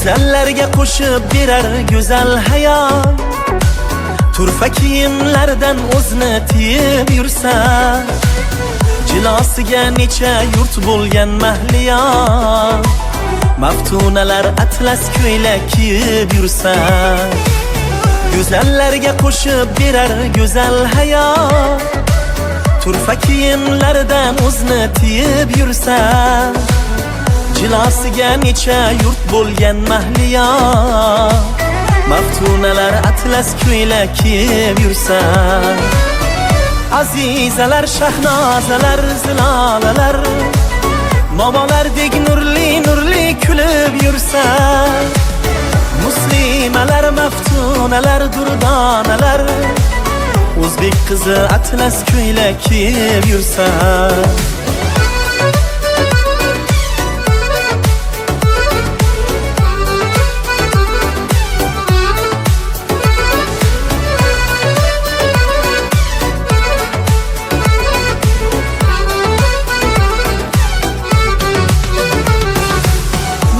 Güzellerge qo'shib berar go'zal hayot. Turfa kiyimlardan o'zini tiyib yursa, jilosiga necha yurt bo'lgan mahliyo. Maftunalar atlas ko'ylak kiyib yursa, güzellerge qo'shib berar go'zal hayot. Turfa kiyimlardan o'zini tiyib yursa, jilosiga necha yurt bo'lgan mahliyo. Maftunalar atlas ko'ylak kiyib yursa, azizalar, shahnozalar, zilolalar, momolardek nurli nurli kulib yursa, muslimalar, maftunalar, durdonalar, o'zbek qizi atlas ko'ylak kiyib yursa.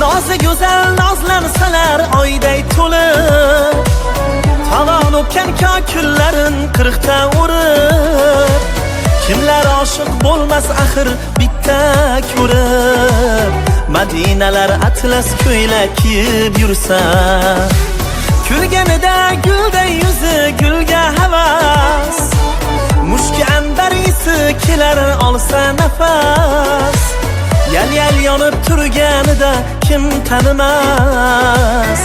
Nozi go'zal nozlansalar oyday to'lib, talon o'pgan kokillarin qirqta urib, kimlar oshiq bo'lmas axir bitta ko'rib. Madinalar atlas ko'ylak kiyib yursa, kulganida gulday yuzi gulga havas, mushki anbar isi kelar olsa nafas. Yal yonib turganida kim tanimas,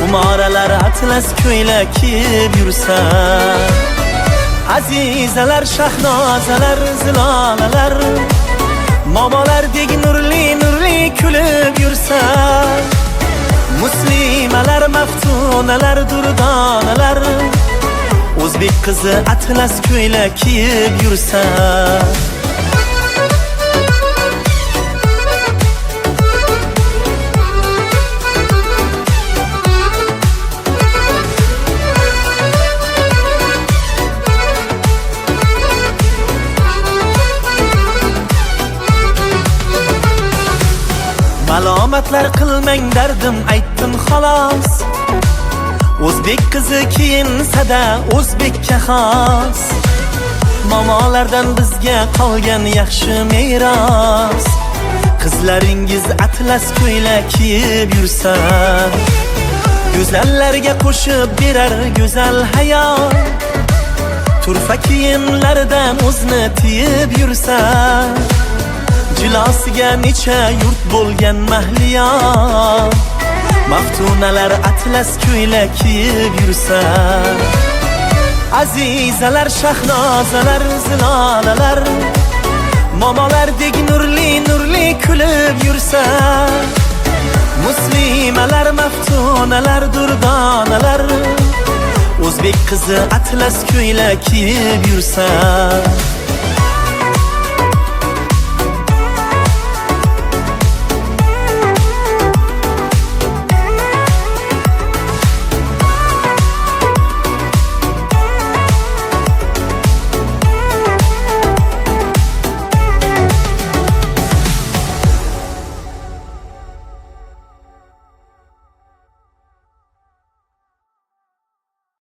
umoralar atlas ko'ylak kiyib yursa, azizalar, shahnozalar, zilolalar, momolardek nurli nurli kulib yursa, muslimalar, maftunalar, durdonalar, o'zbek qizi atlas ko'ylak kiyib yursa. Malomatlar qilmang dardim aytdim xolos, o'zbek qizi kiyinsada o'zbekka xos. Momolardan bizga qolgan yaxshi meros, qizlaringiz atlas ko'ylak kiyib yursa, go'zallarga qo'shib berar go'zal hayot. Turfa kiyimlardan o'zini tiyib yursa, jilosiga necha yurt bo'lgan mahliyo. Maftunalar atlas ko'ylak kiyib yursa, azizalar, shahnozalar, zilolalar, momolardek nurli nurli kulib yursa, muslimalar, maftunalar, durdonalar, o'zbek qizi atlas ko'ylak kiyib yursa.